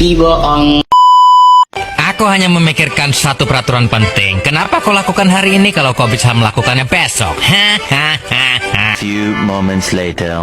Dibohong. Aku hanya memikirkan satu peraturan penting. Kenapa kau lakukan hari ini kalau kau bisa melakukannya besok? Few moments later.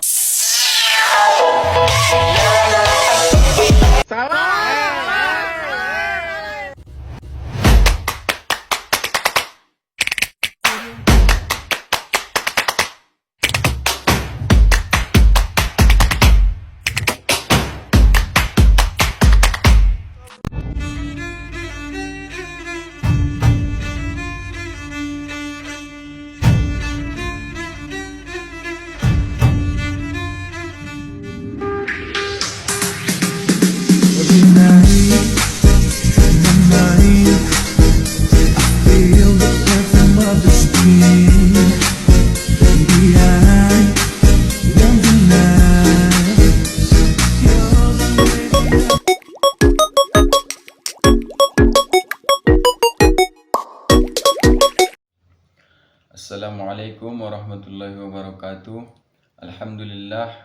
Assalamualaikum warahmatullahi wabarakatuh.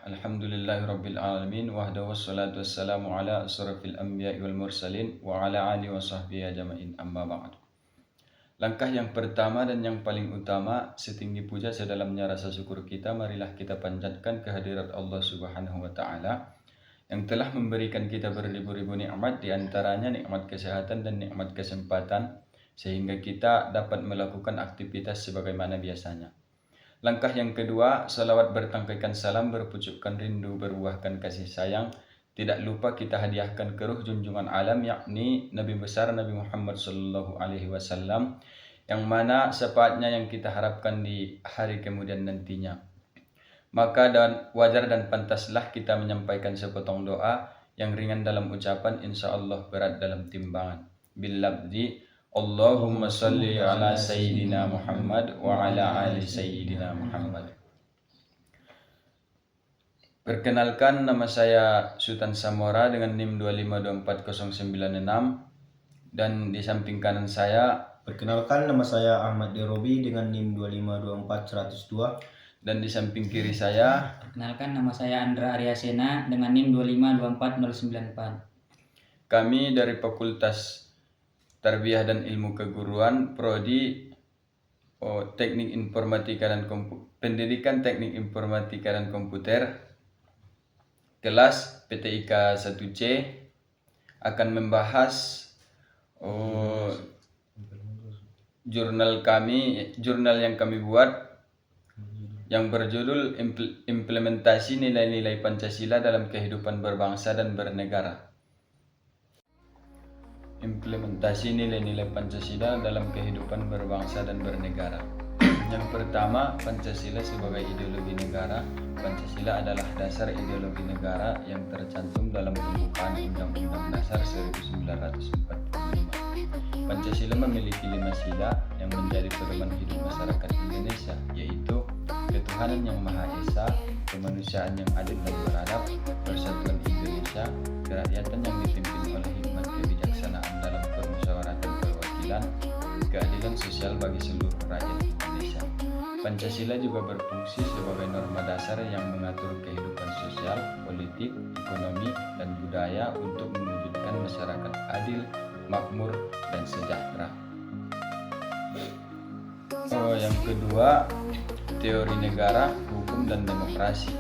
Alhamdulillahirabbil alamin wahdahu wassalatu wassalamu ala asrofil anbiya'i wal mursalin wa ala alihi wa sahbihi ajma'in, amma ba'd. Langkah yang pertama dan yang paling utama, setinggi puja sedalamnya rasa syukur kita, marilah kita panjatkan kehadirat Allah Subhanahu wa taala yang telah memberikan kita beribu-ribu nikmat, di antaranya nikmat kesehatan dan nikmat kesempatan, sehingga kita dapat melakukan aktivitas sebagaimana biasanya. Langkah yang kedua, salawat bertangkaikan salam, berpucukkan rindu, berbuahkan kasih sayang. Tidak lupa kita hadiahkan ke ruh junjungan alam, yakni Nabi besar Nabi Muhammad SAW, yang mana syafaatnya yang kita harapkan di hari kemudian nantinya. Maka wajar dan pantaslah kita menyampaikan sepotong doa yang ringan dalam ucapan, insya Allah berat dalam timbangan. Bilabdi Allahumma salli ala Sayyidina Muhammad wa ala ali Sayyidina Muhammad. Perkenalkan, nama saya Sultan Samora dengan NIM 2524096, dan di samping kanan saya, perkenalkan, nama saya Ahmad Derobi dengan NIM 2524102, dan di samping kiri saya, perkenalkan, nama saya Andra Aryasena dengan NIM 2524094. Kami dari Fakultas Tarbiyah dan Ilmu Keguruan, Prodi Teknik Informatika dan Pendidikan Teknik Informatika dan Komputer, kelas PTIK 1C, akan membahas jurnal yang kami buat yang berjudul Implementasi Nilai-Nilai Pancasila dalam Kehidupan Berbangsa dan Bernegara. Implementasi nilai-nilai Pancasila dalam kehidupan berbangsa dan bernegara. Yang pertama, Pancasila sebagai ideologi negara. Pancasila adalah dasar ideologi negara yang tercantum dalam pembukaan Undang-Undang Dasar 1945. Pancasila memiliki 5 sila yang menjadi pedoman hidup masyarakat Indonesia, yaitu ketuhanan yang Maha Esa, kemanusiaan yang adil dan beradab, persatuan Indonesia, kerakyatan yang dipimpin oleh hikmat kebijaksanaan dalam permusyawaratan perwakilan, keadilan sosial bagi seluruh rakyat Indonesia. Pancasila juga berfungsi sebagai norma dasar yang mengatur kehidupan sosial, politik, ekonomi, dan budaya untuk mewujudkan masyarakat adil, makmur, dan sejahtera. Yang kedua, teori negara, hukum, dan demokrasi.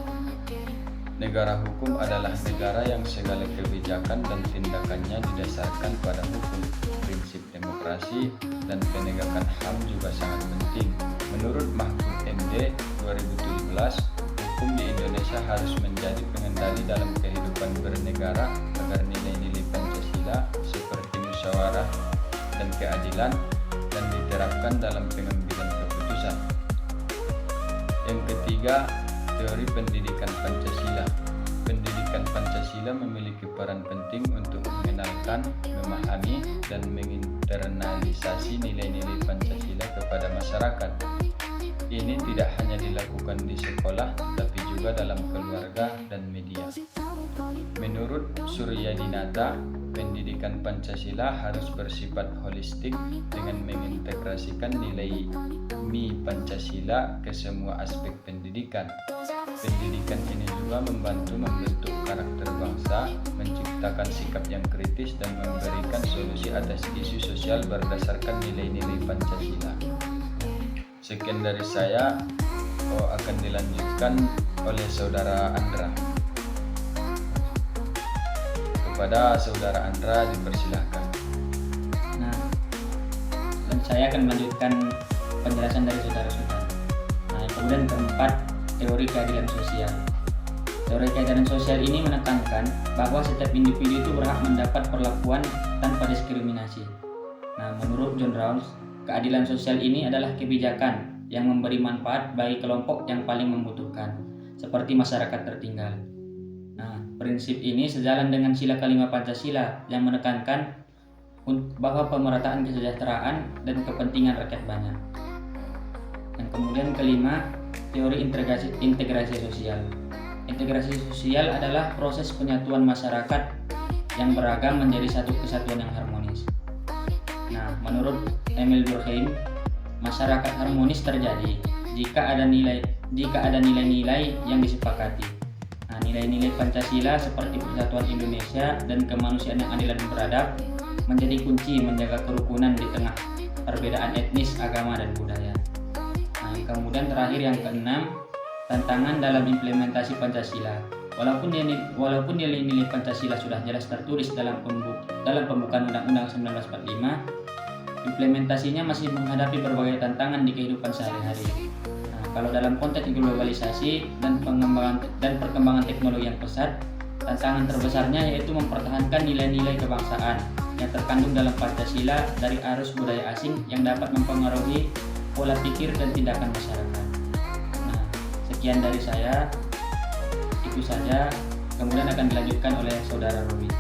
Negara hukum adalah negara yang segala kebijakan dan tindakannya didasarkan pada hukum. Prinsip demokrasi dan penegakan HAM juga sangat penting. Menurut Mahfud MD 2017, hukum di Indonesia harus menjadi pengendali dalam kehidupan bernegara agar nilai-nilai Pancasila seperti musyawarah dan keadilan dan diterapkan dalam pengambilan keputusan. Yang ketiga, teori pendidikan Pancasila. Pendidikan Pancasila memiliki peran penting untuk mengenalkan, memahami, dan menginternalisasi nilai-nilai Pancasila kepada masyarakat. Ini tidak hanya dilakukan di sekolah, tapi juga dalam keluarga dan media. Menurut Suryadinata, pendidikan Pancasila harus bersifat holistik dengan mengintegrasikan nilai Pancasila ke semua aspek pendidikan. Pendidikan ini juga membantu membentuk karakter bangsa, menciptakan menciptakan sikap yang kritis dan memberikan solusi atas isu sosial berdasarkan nilai-nilai Pancasila. Sekian dari saya, akan dilanjutkan oleh Saudara Andra. Kepada Saudara Andra dipersilahkan. Nah, dan saya akan melanjutkan penjelasan dari saudara-saudara. Nah, kemudian keempat, teori keadilan sosial. Teori keadilan sosial ini menekankan bahwa setiap individu itu berhak mendapat perlakuan tanpa diskriminasi. Nah, menurut John Rawls, keadilan sosial ini adalah kebijakan yang memberi manfaat bagi kelompok yang paling membutuhkan, seperti masyarakat tertinggal. Nah, prinsip ini sejalan dengan sila kelima Pancasila yang menekankan bahwa pemerataan kesejahteraan dan kepentingan rakyat banyak. Dan kemudian kelima, teori integrasi sosial. Integrasi sosial adalah proses penyatuan masyarakat yang beragam menjadi satu kesatuan yang harmonis. Nah, menurut Emil Durkheim, masyarakat harmonis terjadi jika ada nilai-nilai yang disepakati. Nah, nilai-nilai Pancasila seperti persatuan Indonesia dan kemanusiaan yang adil dan beradab menjadi kunci menjaga kerukunan di tengah perbedaan etnis, agama, dan budaya. Nah, kemudian terakhir yang keenam, tantangan dalam implementasi Pancasila. Walaupun nilai-nilai Pancasila sudah jelas tertulis dalam pembukaan Undang-Undang 1945, implementasinya masih menghadapi berbagai tantangan di kehidupan sehari-hari. Nah, kalau dalam konteks globalisasi dan perkembangan teknologi yang pesat, tantangan terbesarnya yaitu mempertahankan nilai-nilai kebangsaan yang terkandung dalam Pancasila dari arus budaya asing yang dapat mempengaruhi pola pikir dan tindakan masyarakat. Nah, sekian dari saya, itu saja. Kemudian akan dilanjutkan oleh Saudara Robi.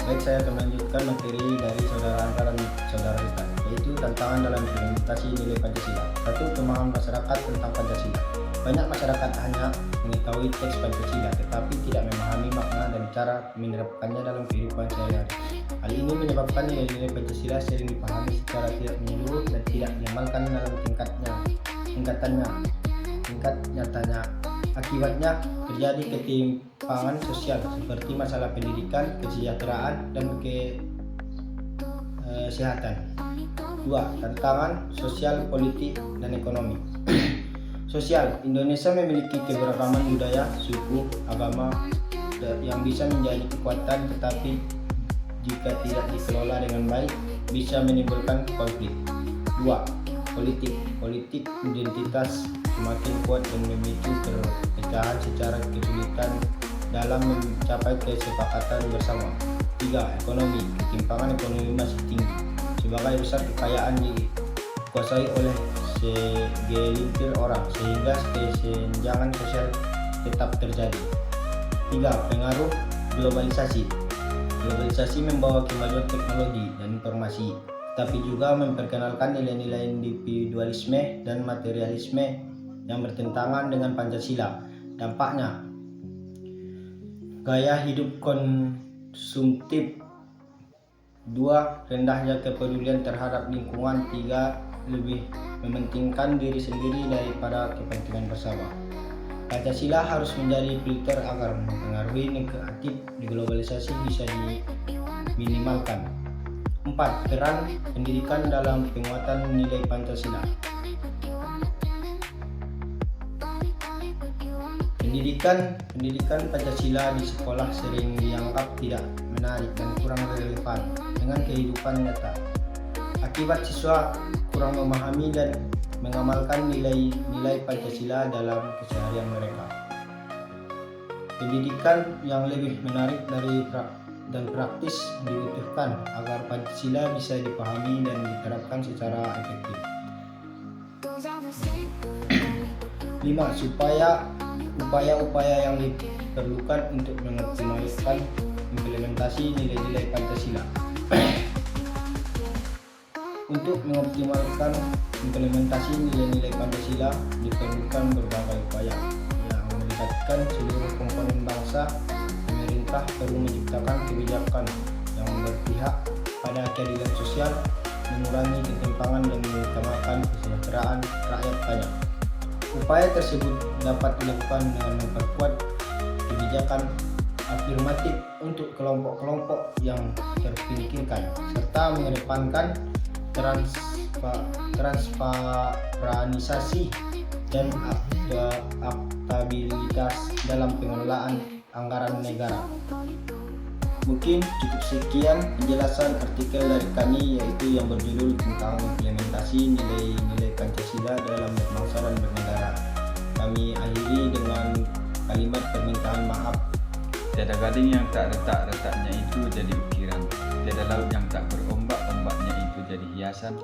Baik, saya akan melanjutkan materi dari Saudara Andra dan Saudara Rita, yaitu tantangan dalam implementasi nilai Pancasila. 1. Pemahaman masyarakat tentang Pancasila. Banyak masyarakat hanya mengetahui teks Pancasila tetapi tidak memahami makna dan cara menerapkannya dalam kehidupan sehari-hari. Hal ini menyebabkan nilai-nilai Pancasila sering dipahami secara tidak menyeluruh dan tidak diamalkan dalam tingkat nyatanya. Akibatnya terjadi ketimpangan sosial seperti masalah pendidikan, kesejahteraan, dan kesehatan. 2. Tantangan sosial, politik, dan ekonomi. Sosial, Indonesia memiliki keberagaman budaya, suku, agama yang bisa menjadi kekuatan, tetapi jika tidak dikelola dengan baik bisa menimbulkan konflik. 2. Politik identitas semakin kuat dan memicu perpecahan secara kesulitan dalam mencapai kesepakatan bersama. 3. Ekonomi, ketimpangan ekonomi masih tinggi. Sebagai besar kekayaan dikuasai oleh segelintir orang sehingga kesenjangan sosial tetap terjadi. 3. Pengaruh globalisasi. Globalisasi membawa kemajuan teknologi dan informasi, tapi juga memperkenalkan nilai-nilai individualisme dan materialisme yang bertentangan dengan Pancasila. Dampaknya, gaya hidup konsumtif. 2. Rendahnya kepedulian terhadap lingkungan. 3. Lebih mementingkan diri sendiri daripada kepentingan bersama. Pancasila harus menjadi filter agar mempengaruhi negatif di globalisasi bisa diminimalkan. 4. Peran pendidikan dalam penguatan nilai Pancasila. Pendidikan Pancasila di sekolah sering dianggap tidak menarik dan kurang relevan dengan kehidupan nyata. Akibat siswa kurang memahami dan mengamalkan nilai-nilai Pancasila dalam keseharian mereka. Pendidikan yang lebih menarik dan praktis dibutuhkan agar Pancasila bisa dipahami dan diterapkan secara efektif. 5. Upaya-upaya yang diperlukan untuk mengoptimalkan implementasi nilai-nilai Pancasila. Untuk mengoptimalkan implementasi nilai-nilai Pancasila diperlukan berbagai upaya yang melibatkan seluruh komponen bangsa. Pemerintah perlu menciptakan kebijakan yang berpihak pada keadilan sosial, mengurangi ketimpangan dan mengutamakan kesejahteraan rakyat banyak. Upaya tersebut dapat dilakukan dengan memperkuat kebijakan afirmatif untuk kelompok-kelompok yang terpinggirkan serta mengedepankan transparansi dan akuntabilitas dalam pengelolaan anggaran negara. Mungkin cukup sekian penjelasan artikel dari kami, yaitu yang berjudul tentang implementasi nilai-nilai Pancasila dalam berbangsa dan bernegara. Kami akhiri dengan kalimat permintaan maaf. Tiada gading yang tak retak-retaknya itu jadi ukiran. Tiada laut yang tak berombak-ombaknya itu jadi hiasan.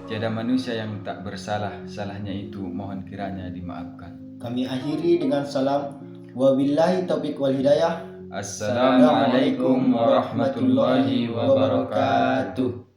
Tiada manusia yang tak bersalah, salahnya itu mohon kiranya dimaafkan. Kami akhiri dengan salam. Wabillahi taufiq wal hidayah. Assalamualaikum warahmatullahi wabarakatuh.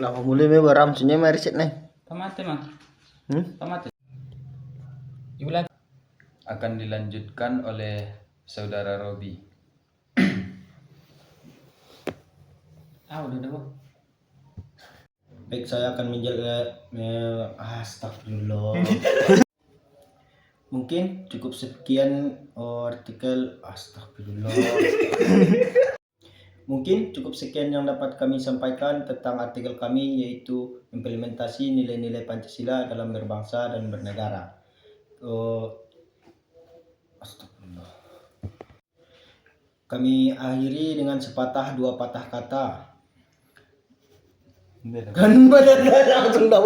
Lah mulai me baram sunyi mari set nih. Tomate mah. Tomate. Ibu lagi. Akan dilanjutkan oleh saudara Robi. Udah Bu. Baik, saya akan astagfirullah. Mungkin cukup sekian artikel astagfirullah. Mungkin cukup sekian yang dapat kami sampaikan tentang artikel kami, yaitu implementasi nilai-nilai Pancasila dalam berbangsa dan bernegara. Astagfirullah. Kami akhiri dengan sepatah dua patah kata. Kan benar langsung dah.